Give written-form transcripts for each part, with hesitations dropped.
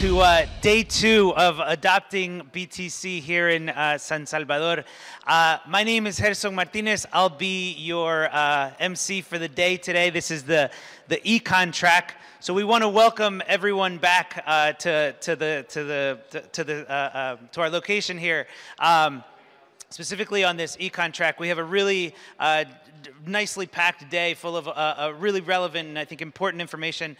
to day 2 of adopting BTC here in San Salvador. My name is Gerson Martinez. I'll be your MC for the day today. This is the ECON track. So we want to welcome everyone back to our location here. Specifically on this ECON track, we have a really nicely packed day full of really relevant and I think important information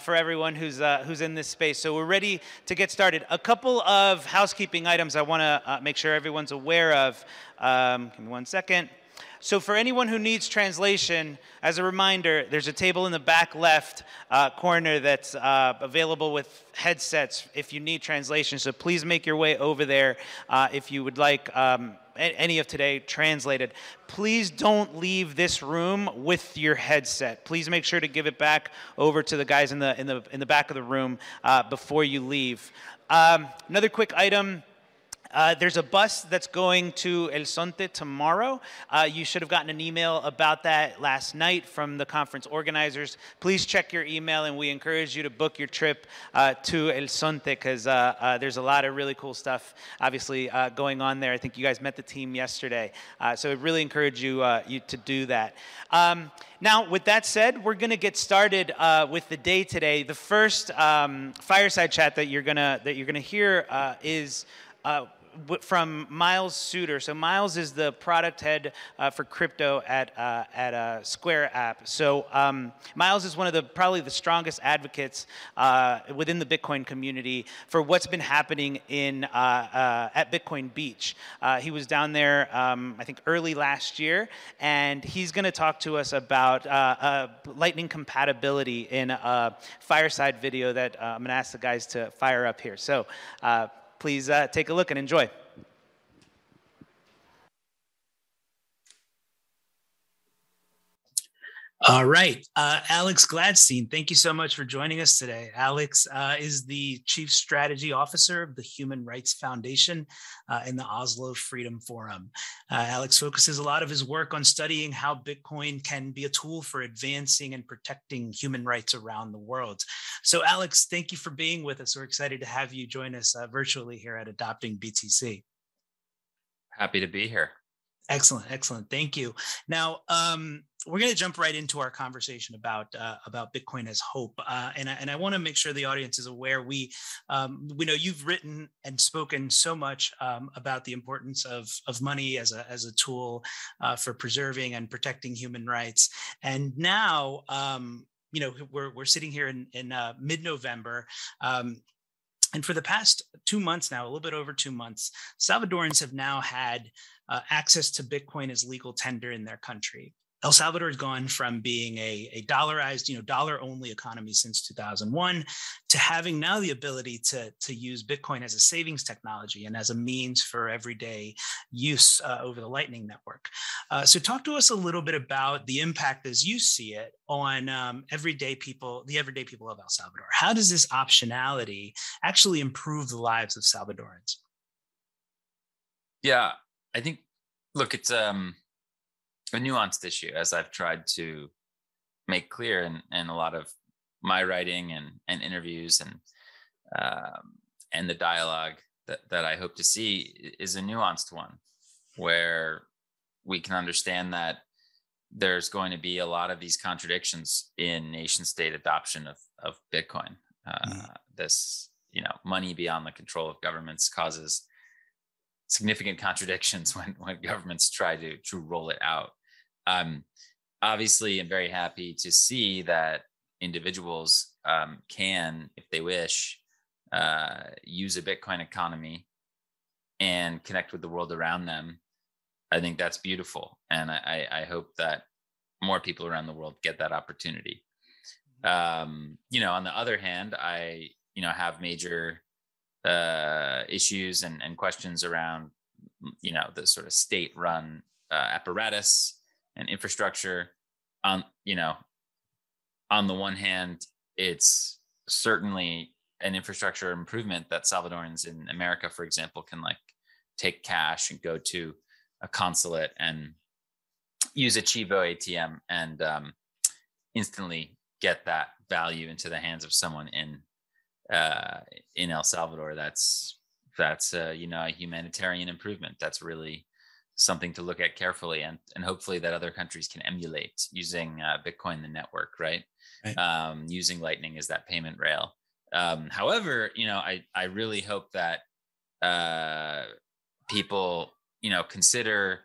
for everyone who's in this space. So we're ready to get started. A couple of housekeeping items I want to make sure everyone's aware of. Give me one second. So for anyone who needs translation, as a reminder, there's a table in the back left corner that's available with headsets if you need translation. So please make your way over there if you would like any of today translated. Please don't leave this room with your headset. Please make sure to give it back over to the guys in the back of the room before you leave. Another quick item. There's a bus that's going to El Zonte tomorrow. You should have gotten an email about that last night from the conference organizers. Please check your email, and we encourage you to book your trip to El Zonte because there's a lot of really cool stuff, obviously, going on there. I think you guys met the team yesterday, so I really encourage you to do that. Now, with that said, we're going to get started with the day today. The first fireside chat that you're gonna hear is from Miles Suter. So Miles is the product head for crypto at Square App. So Miles is one of probably the strongest advocates within the Bitcoin community for what's been happening at Bitcoin Beach. He was down there, I think, early last year, and he's going to talk to us about Lightning compatibility in a Fireside video that I'm going to ask the guys to fire up here. So please take a look and enjoy. All right. Alex Gladstein, thank you so much for joining us today. Alex is the Chief Strategy Officer of the Human Rights Foundation in the Oslo Freedom Forum. Alex focuses a lot of his work on studying how Bitcoin can be a tool for advancing and protecting human rights around the world. So Alex, thank you for being with us. We're excited to have you join us virtually here at Adopting BTC. Happy to be here. Excellent, excellent. Thank you. Now, we're going to jump right into our conversation about Bitcoin as hope, and I want to make sure the audience is aware. We know you've written and spoken so much about the importance of money as a tool for preserving and protecting human rights, and now we're sitting here in mid-November. And for the past 2 months now, a little bit over 2 months, Salvadorans have now had access to Bitcoin as legal tender in their country. El Salvador has gone from being a dollarized, dollar-only economy since 2001 to having now the ability to use Bitcoin as a savings technology and as a means for everyday use over the Lightning Network. So talk to us a little bit about the impact as you see it on the everyday people of El Salvador. How does this optionality actually improve the lives of Salvadorans? Yeah, I think, look, it's a nuanced issue, as I've tried to make clear in a lot of my writing and interviews and the dialogue that I hope to see is a nuanced one, where we can understand that there's going to be a lot of these contradictions in nation state adoption of Bitcoin. This, money beyond the control of governments causes significant contradictions when governments try to roll it out. Obviously, I'm very happy to see that individuals can, if they wish, use a Bitcoin economy and connect with the world around them. I think that's beautiful. And I hope that more people around the world get that opportunity. On the other hand, I have major issues and questions around, the sort of state-run apparatus and infrastructure. On the one hand, it's certainly an infrastructure improvement that Salvadorans in America, for example, can take cash and go to a consulate and use a Chivo ATM and instantly get that value into the hands of someone in in El Salvador, that's a humanitarian improvement. That's really something to look at carefully, and hopefully that other countries can emulate using Bitcoin, the network, right? Using Lightning as that payment rail. However, I really hope that people, consider,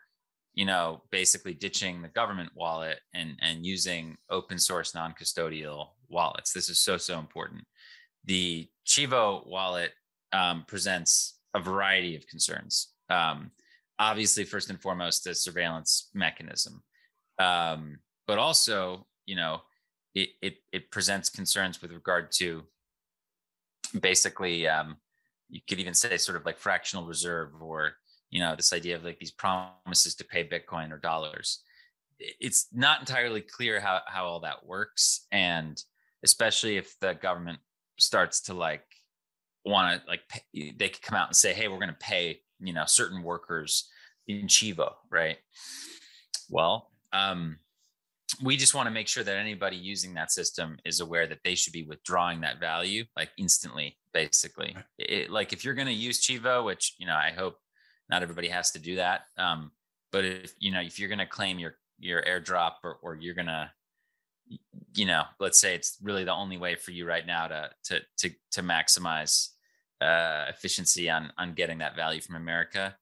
basically ditching the government wallet and using open source non-custodial wallets. This is so important. The Chivo wallet presents a variety of concerns. Obviously, first and foremost, the surveillance mechanism, but also, it presents concerns with regard to basically, you could even say sort of like fractional reserve, or this idea of like these promises to pay Bitcoin or dollars. It's not entirely clear how all that works, and especially if the government starts to want to pay, they could come out and say, hey, we're going to pay certain workers in Chivo, right? Well, we just want to make sure that anybody using that system is aware that they should be withdrawing that value instantly, basically. Right. If you're going to use Chivo, which I hope not everybody has to do that, but if you're going to claim your airdrop, or you're going to let's say it's really the only way for you right now to maximize efficiency on getting that value from America,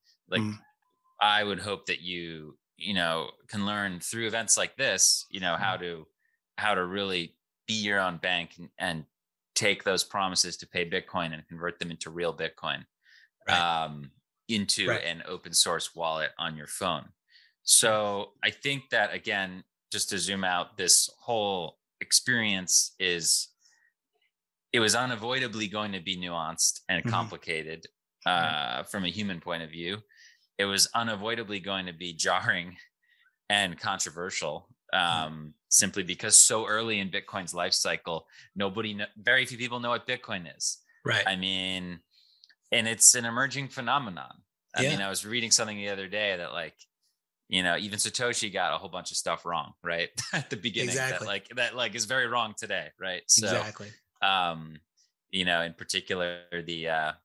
I would hope that you can learn through events like this, how to really be your own bank and take those promises to pay Bitcoin and convert them into real Bitcoin, into an open source wallet on your phone. So I think that, again, just to zoom out, this whole experience it was unavoidably going to be nuanced and complicated from a human point of view. It was unavoidably going to be jarring and controversial, simply because so early in Bitcoin's life cycle, very few people know what Bitcoin is. Right. I mean, and it's an emerging phenomenon. I mean, I was reading something the other day that even Satoshi got a whole bunch of stuff wrong, right? At the beginning, exactly. that is very wrong today, right? So, exactly. In particular, the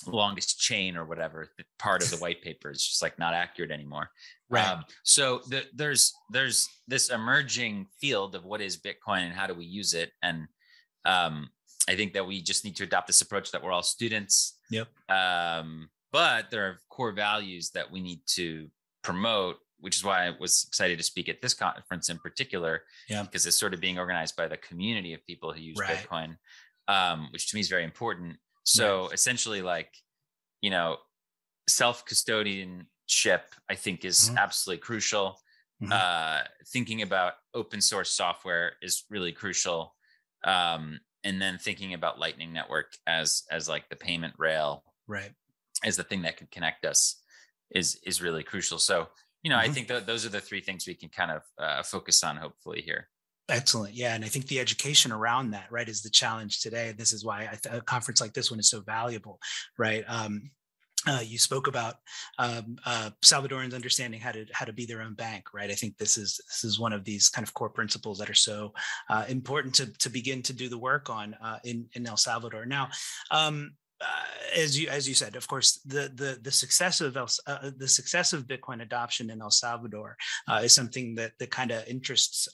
longest chain or whatever part of the white paper is just not accurate anymore. Right. So there's this emerging field of what is Bitcoin and how do we use it, and I think that we just need to adopt this approach that we're all students. Yep. But there are core values that we need to promote, which is why I was excited to speak at this conference in particular, because it's sort of being organized by the community of people who use Bitcoin, which to me is very important. So essentially, self-custodianship, I think, is absolutely crucial. Thinking about open source software is really crucial. And then thinking about Lightning Network as the payment rail, as the thing that can connect us is really crucial. So, I think that those are the three things we can kind of focus on, hopefully, here. Excellent. Yeah. And I think the education around that, is the challenge today. This is why a conference like this one is so valuable, right? You spoke about Salvadorans understanding how to be their own bank, right? I think this is one of these kind of core principles that are so important to begin to do the work on in El Salvador. Now, as you said, of course, the success of Bitcoin adoption in El Salvador is something that kind of interests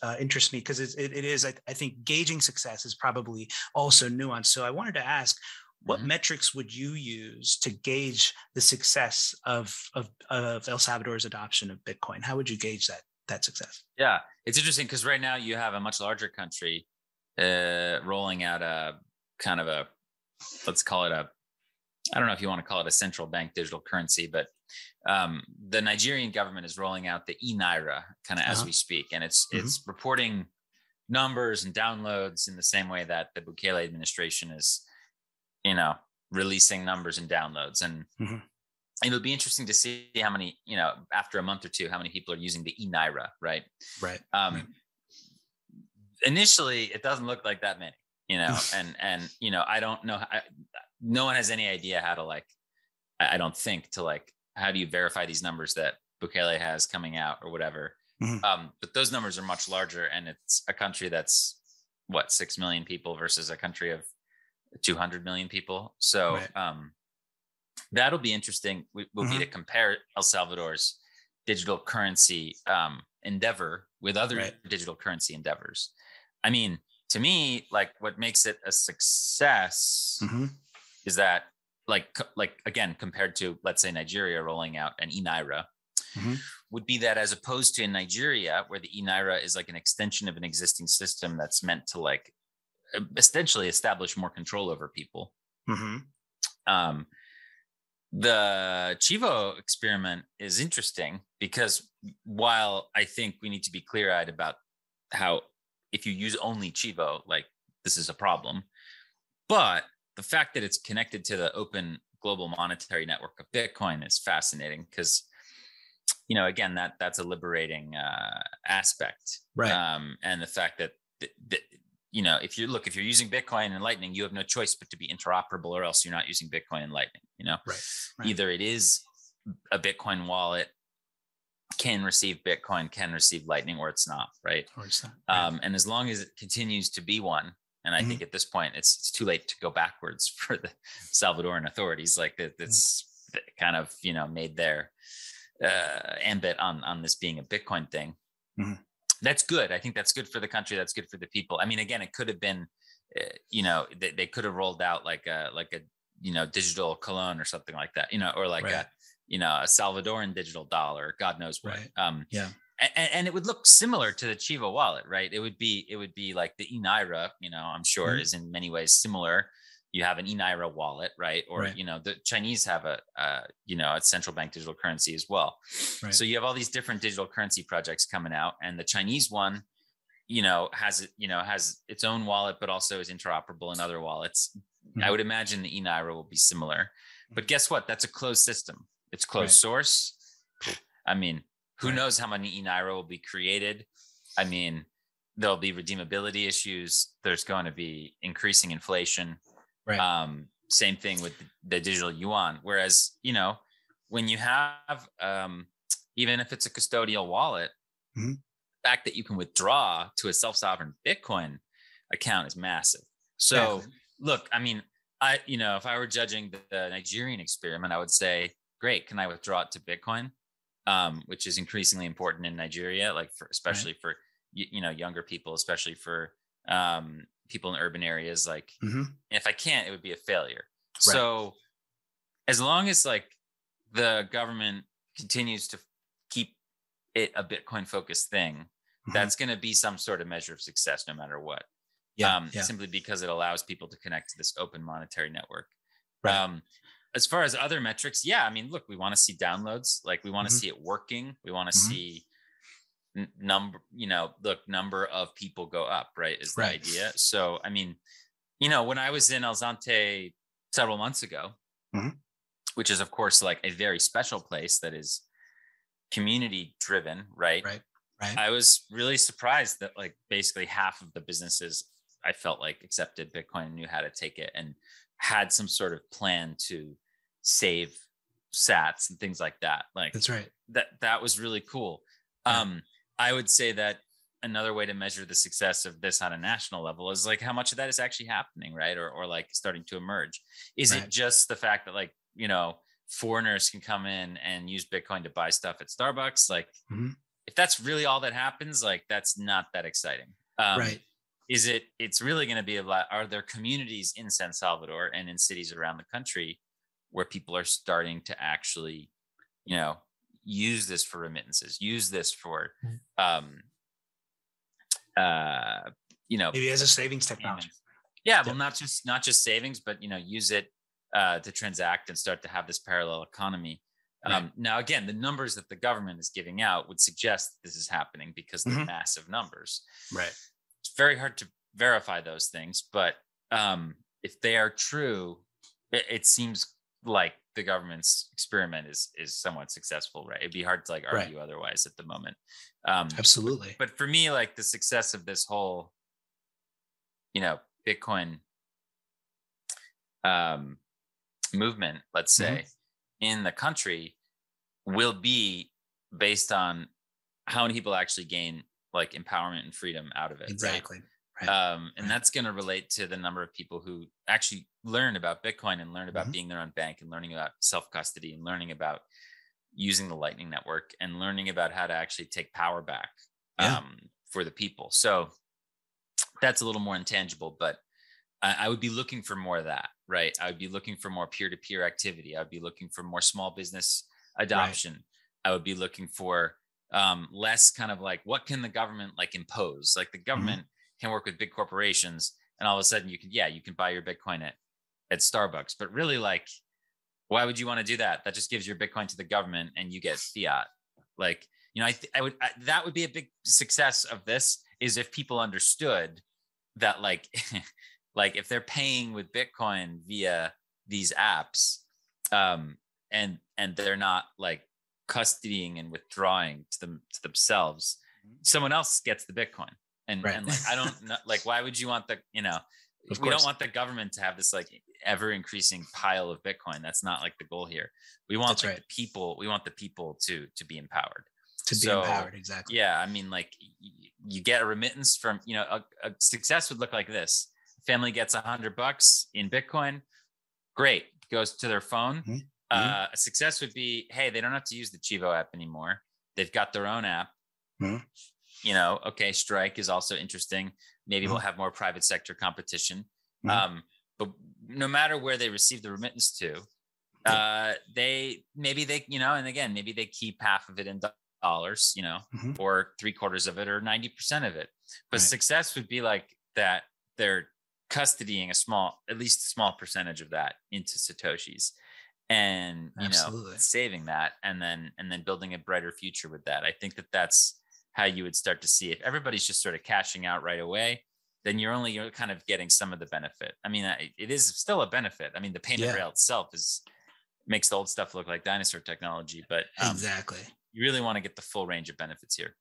me, because it is, I think, gauging success is probably also nuanced. So I wanted to ask, what metrics would you use to gauge the success of El Salvador's adoption of Bitcoin? How would you gauge that success? Yeah, it's interesting because right now you have a much larger country rolling out a kind of let's call it I don't know if you want to call it a central bank digital currency, but the Nigerian government is rolling out the e-Naira kind of as we speak. And it's reporting numbers and downloads in the same way that the Bukele administration is, releasing numbers and downloads. And it'll be interesting to see how many, after a month or two, how many people are using the e-Naira, right? Right. Initially, it doesn't look like that many, and I don't know. No one has any idea how to I don't think how do you verify these numbers that Bukele has coming out or whatever. But those numbers are much larger, and it's a country that's 6 million people versus a country of 200 million people. So that'll be interesting. Will be to compare El Salvador's digital currency endeavor with other digital currency endeavors. I mean, to me, like what makes it a success is that like again, compared to, let's say, Nigeria rolling out an e-Naira, would be that as opposed to in Nigeria, where the e-Naira is like an extension of an existing system that's meant to like essentially establish more control over people. The Chivo experiment is interesting because while I think we need to be clear-eyed about how if you use only Chivo, like this is a problem, but the fact that it's connected to the open global monetary network of Bitcoin is fascinating because, you know, again, that's a liberating aspect. And the fact that, you know, if you're using Bitcoin and Lightning, you have no choice but to be interoperable, or else you're not using Bitcoin and Lightning, you know, either it is a Bitcoin wallet, can receive Bitcoin, can receive Lightning, or it's not, right? Or it's not. And as long as it continues to be one, and I think at this point it's too late to go backwards for the Salvadoran authorities. Like it's kind of, you know, made their ambit on this being a Bitcoin thing. That's good. I think that's good for the country. That's good for the people. I mean, again, it could have been, you know, they could have rolled out like a you know, digital cologne or something like that, you know, or like a, you know, a Salvadoran digital dollar, God knows what. And it would look similar to the Chivo wallet, right? It would be like the e-Naira, you know, I'm sure is in many ways similar. You have an e-Naira wallet, right? Or, you know, the Chinese have a you know, a central bank digital currency as well. So you have all these different digital currency projects coming out, and the Chinese one, you know, has its own wallet, but also is interoperable in other wallets. I would imagine the e-Naira will be similar, but guess what? That's a closed system. It's closed source. I mean, who knows how many e-Naira will be created? I mean, there'll be redeemability issues. There's going to be increasing inflation. Same thing with the digital yuan. Whereas, you know, when you have, even if it's a custodial wallet, the fact that you can withdraw to a self-sovereign Bitcoin account is massive. So look, I mean, you know, if I were judging the Nigerian experiment, I would say, great, can I withdraw it to Bitcoin? Which is increasingly important in Nigeria, like especially for, you know, younger people, especially for people in urban areas. Like if I can't, it would be a failure. So as long as like the government continues to keep it a Bitcoin focused thing, that's going to be some sort of measure of success no matter what. Simply because it allows people to connect to this open monetary network. As far as other metrics, I mean, look, we want to see downloads. Like we want to see it working. We want to see number of people go up, right? Is the idea. So, I mean, you know, when I was in El Zante several months ago, which is of course like a very special place that is community driven, right? I was really surprised that like basically half of the businesses I felt like accepted Bitcoin and knew how to take it and had some sort of plan to save sats and things like that. Like that's right. That was really cool. I would say that another way to measure the success of this on a national level is like how much of that is actually happening, right? Or like starting to emerge. Is it just the fact that like, you know, foreigners can come in and use Bitcoin to buy stuff at Starbucks? Like if that's really all that happens, like that's not that exciting. It's really going to be are there communities in San Salvador and in cities around the country where people are starting to actually, you know, use this for remittances, use this for, you know, maybe as a savings technology. Well, not just savings, but, you know, use it to transact and start to have this parallel economy. Now, again, the numbers that the government is giving out would suggest this is happening because they're massive numbers. It's very hard to verify those things, but if they are true, it seems like the government's experiment is somewhat successful, right? It'd be hard to like argue otherwise at the moment. Absolutely. But for me, like the success of this whole, you know, Bitcoin movement, let's say, in the country will be based on how many people actually gain like empowerment and freedom out of it. Exactly. And that's going to relate to the number of people who actually learn about Bitcoin and learn about being their own bank and learning about self-custody and learning about using the Lightning Network and learning about how to actually take power back for the people. So that's a little more intangible, but I would be looking for more of that, right? I would be looking for more peer-to-peer activity. I would be looking for more small business adoption. I would be looking for less kind of like, what can the government like impose? Like the government can work with big corporations and all of a sudden you can buy your Bitcoin at Starbucks, but really like, why would you want to do that? That just gives your Bitcoin to the government and you get fiat. Like, you know, that would be a big success of this, is if people understood that like, like if they're paying with Bitcoin via these apps, and they're not like custodying and withdrawing to themselves, someone else gets the Bitcoin. And like, I don't know, like, why would you want we don't want the government to have this like ever increasing pile of Bitcoin. That's not like the goal here. We want the people to be empowered. Exactly. Yeah. I mean, like you get a remittance from, a success would look like this. Family gets $100 in Bitcoin. Great. Goes to their phone. A success would be, hey, they don't have to use the Chivo app anymore. They've got their own app. Okay, Strike is also interesting. Maybe we'll have more private sector competition. But no matter where they receive the remittance to, maybe they keep half of it in dollars, or 3/4 of it or 90% of it. But success would be like that they're custodying at least a small percentage of that into Satoshis, and saving that, and then building a brighter future with that. I think that's how you would start to see, if everybody's just sort of cashing out right away, then you're kind of getting some of the benefit. I mean, it is still a benefit. I mean, the payment rail itself makes the old stuff look like dinosaur technology, but exactly, you really want to get the full range of benefits here.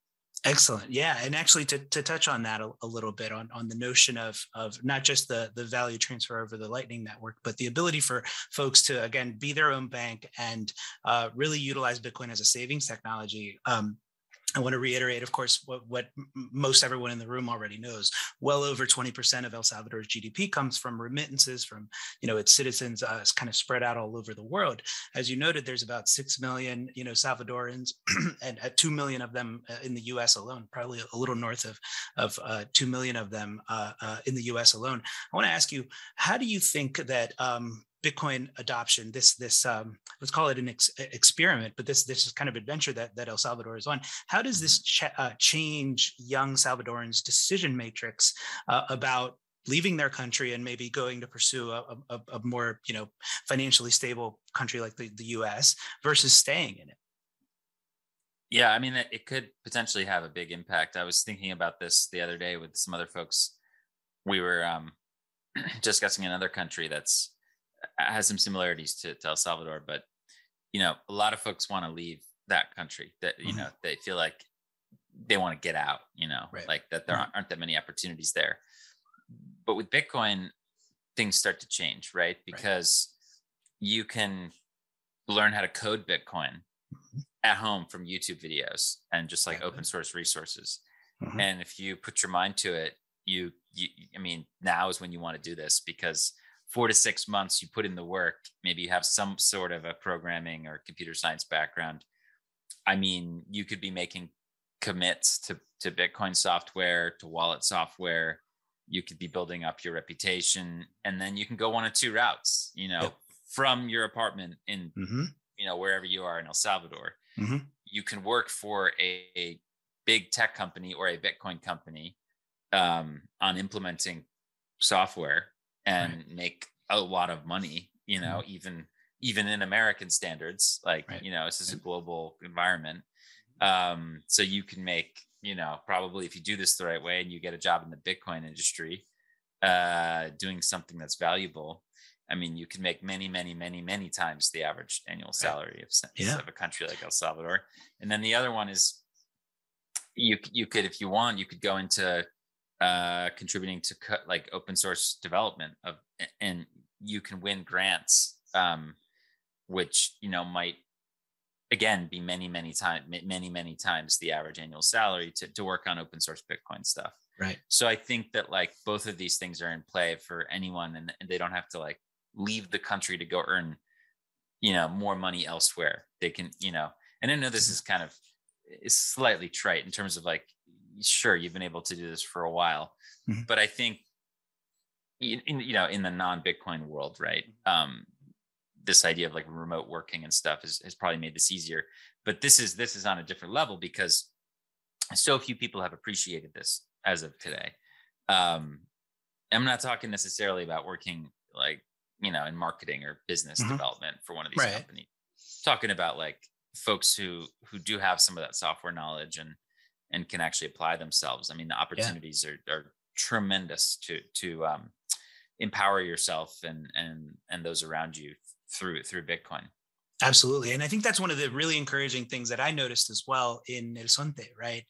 Excellent. Yeah. And actually to touch on that a little bit on the notion of not just the value transfer over the Lightning Network, but the ability for folks to, again, be their own bank and really utilize Bitcoin as a savings technology. I want to reiterate, of course, what most everyone in the room already knows. Well over 20% of El Salvador's GDP comes from remittances from, its citizens kind of spread out all over the world. As you noted, there's about 6 million, Salvadorans, and 2 million of them in the U.S. alone, probably a little north of 2 million of them in the U.S. alone. I want to ask you, how do you think that Bitcoin adoption, this let's call it an experiment, but this is kind of adventure that El Salvador is on. How does this change young Salvadorans' decision matrix about leaving their country and maybe going to pursue a more financially stable country like the U.S. versus staying in it? Yeah, I mean, it could potentially have a big impact. I was thinking about this the other day with some other folks. We were discussing another country has some similarities to El Salvador, but a lot of folks want to leave that country. That they feel like they want to get out. Like that there aren't that many opportunities there. But with Bitcoin, things start to change, right? Because you can learn how to code Bitcoin at home from YouTube videos and just like open source resources. And if you put your mind to it, I mean, now is when you want to do this, because 4 to 6 months, you put in the work, maybe you have some sort of a programming or computer science background. I mean, you could be making commits to Bitcoin software, to wallet software. You could be building up your reputation, and then you can go one of two routes, from your apartment in, wherever you are in El Salvador. You can work for a big tech company or a Bitcoin company on implementing software and make a lot of money, even in American standards, like, this is a global environment. So you can make, probably, if you do this the right way and you get a job in the Bitcoin industry, doing something that's valuable, I mean, you can make many, many, many, many times the average annual salary of a country like El Salvador. And then the other one is you could, if you want, you could go into contributing to like open source development and you can win grants, which might again be many times the average annual salary to work on open source Bitcoin stuff. Right. So I think that like both of these things are in play for anyone, and they don't have to like leave the country to go earn, more money elsewhere. They can, and I know this is kind of, is slightly trite in terms of like, sure, you've been able to do this for a while, but I think in the non-Bitcoin world, right? This idea of like remote working and stuff has probably made this easier, but this is on a different level because so few people have appreciated this as of today. I'm not talking necessarily about working like, in marketing or business development for one of these companies. Talking about like folks who do have some of that software knowledge and can actually apply themselves. I mean, the opportunities are tremendous to empower yourself and those around you through Bitcoin. Absolutely. And I think that's one of the really encouraging things that I noticed as well in El Sonte, right?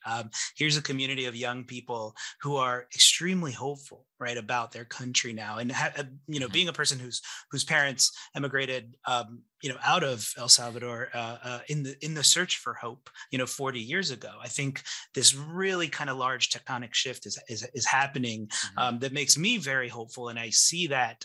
Here's a community of young people who are extremely hopeful, right, about their country now. And, being a person whose parents emigrated, out of El Salvador in the search for hope, 40 years ago, I think this really kind of large tectonic shift is happening that makes me very hopeful. And I see that,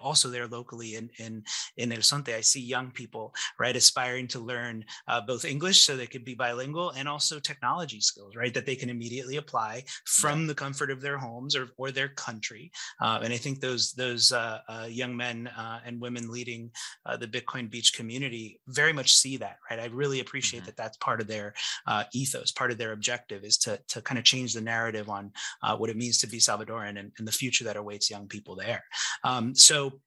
also there locally in El Sonte, I see young people, right, aspiring to learn both English so they could be bilingual and also technology skills, right, that they can immediately apply from the comfort of their homes or their country. And I think those young men and women leading the Bitcoin Beach community very much see that, right? I really appreciate that that's part of their ethos, part of their objective is to kind of change the narrative on what it means to be Salvadoran and the future that awaits young people there. So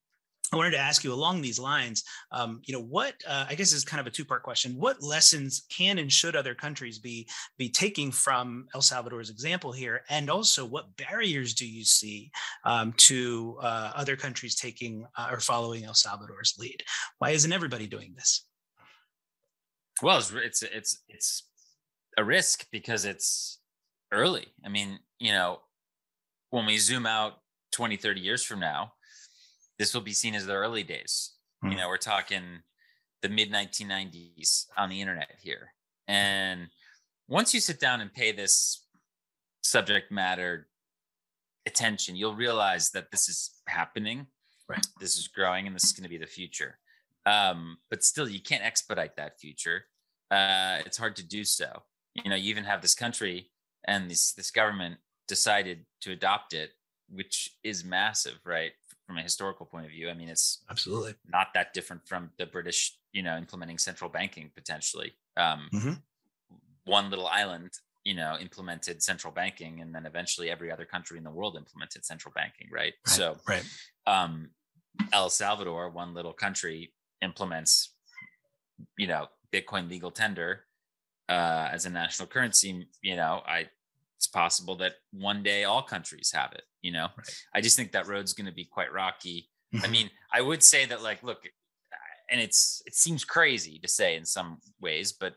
I wanted to ask you along these lines, what I guess is kind of a two-part question. What lessons can and should other countries be taking from El Salvador's example here? And also, what barriers do you see to other countries taking or following El Salvador's lead? Why isn't everybody doing this? Well, it's a risk because it's early. I mean, when we zoom out 20, 30 years from now, this will be seen as the early days. We're talking the mid 1990s on the internet here. And once you sit down and pay this subject matter attention, you'll realize that this is happening. Right. This is growing and this is going to be the future. But still, you can't expedite that future. It's hard to do so. You even have this country and this government decided to adopt it, which is massive, right? From a historical point of view. I mean, it's absolutely not that different from the British, implementing central banking potentially. One little island, implemented central banking, and then eventually every other country in the world implemented central banking, right? So, El Salvador, one little country, implements, Bitcoin legal tender as a national currency. It's possible that one day all countries have it, I just think that road's going to be quite rocky. I mean, I would say that like, look, and it seems crazy to say in some ways, but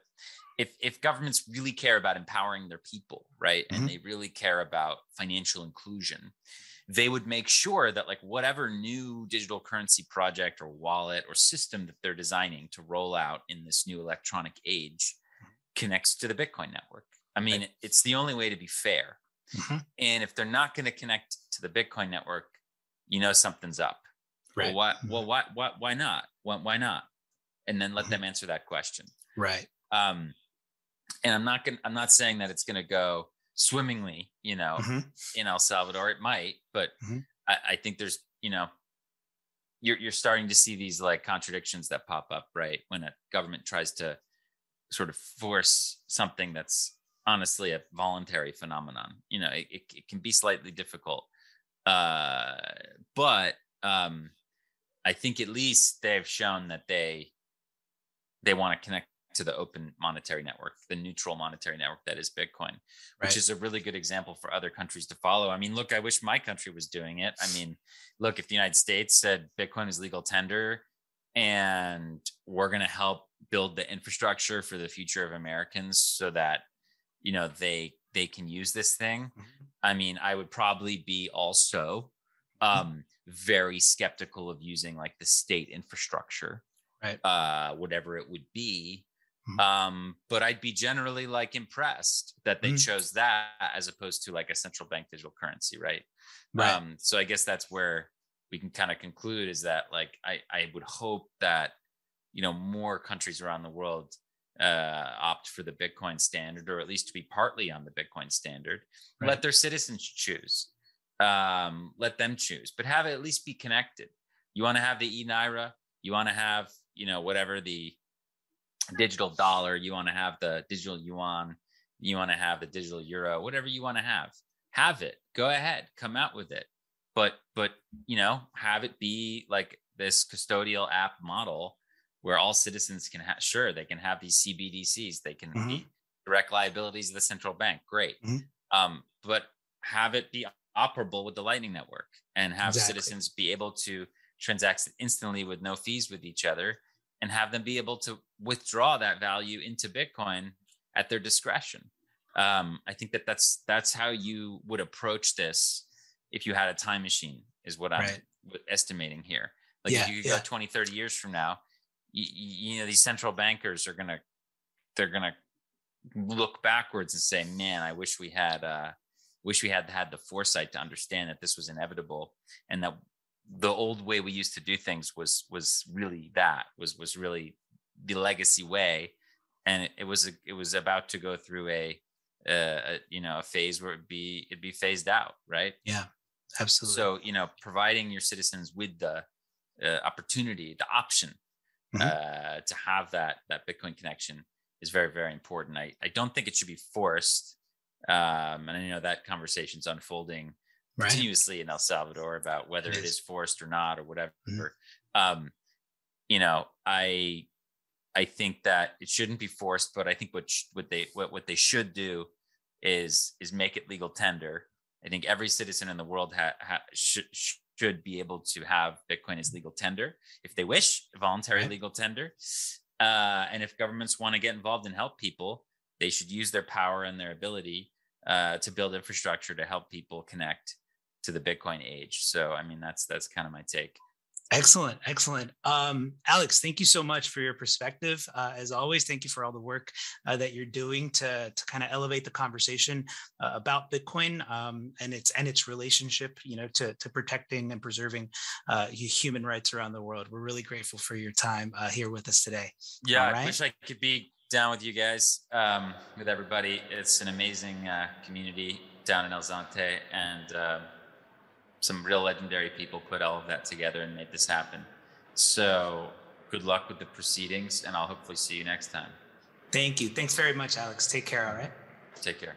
if governments really care about empowering their people, right, and they really care about financial inclusion, they would make sure that like whatever new digital currency project or wallet or system that they're designing to roll out in this new electronic age connects to the Bitcoin network. I mean, it's the only way to be fair. And if they're not going to connect to the Bitcoin network, something's up. Right. Why not? Why not? And then let them answer that question. Right. And I'm not saying that it's going to go swimmingly, in El Salvador. It might, but I think there's, you're starting to see these like contradictions that pop up, right? When a government tries to sort of force something that's honestly a voluntary phenomenon. It can be slightly difficult. But I think at least they've shown that they want to connect to the open monetary network, the neutral monetary network that is Bitcoin, which is a really good example for other countries to follow. I mean, look, I wish my country was doing it. I mean, look, if the United States said Bitcoin is legal tender and we're going to help build the infrastructure for the future of Americans so that, they can use this thing. I mean, I would probably be also very skeptical of using like the state infrastructure, whatever it would be, But I'd be generally like impressed that they chose that as opposed to like a central bank digital currency, right? So I guess that's where we can kind of conclude is that like I would hope that more countries around the world opt for the Bitcoin standard, or at least to be partly on the Bitcoin standard. Let their citizens choose. Let them choose, but have it at least be connected. You want to have the e-naira, you want to have whatever the digital dollar, you want to have the digital yuan, you want to have the digital euro, whatever you want to have it, go ahead, come out with it, but have it be like this custodial app model where all citizens can they can have these CBDCs, they can be direct liabilities of the central bank, great, but have it be operable with the Lightning Network and have citizens be able to transact instantly with no fees with each other, and have them be able to withdraw that value into Bitcoin at their discretion. I think that's how you would approach this if you had a time machine, is what I'm estimating here. Like if you could go 20, 30 years from now, these central bankers are they're gonna look backwards and say, man, I wish we had had the foresight to understand that this was inevitable, and that the old way we used to do things was really the legacy way, and it was about to go through a phase where it'd be phased out, right? Yeah, absolutely. So providing your citizens with the opportunity, the option to have that Bitcoin connection is very, very important. I don't think it should be forced, and I know that conversation's unfolding continuously in El Salvador about whether it is forced or not or whatever. I think that it shouldn't be forced, but I think what they should do is make it legal tender. I think every citizen in the world should be able to have Bitcoin as legal tender if they wish, voluntary legal tender. And if governments want to get involved and help people, they should use their power and their ability to build infrastructure to help people connect to the Bitcoin age. So, I mean, that's kind of my take. Excellent. Alex, thank you so much for your perspective. As always, thank you for all the work that you're doing to kind of elevate the conversation about Bitcoin and its relationship, to protecting and preserving human rights around the world. We're really grateful for your time here with us today. Yeah, I wish I could be down with you guys, with everybody. It's an amazing community down in El Zante, and some real legendary people put all of that together and made this happen. So good luck with the proceedings, and I'll hopefully see you next time. Thank you. Thanks very much, Alex. Take care, all right? Take care.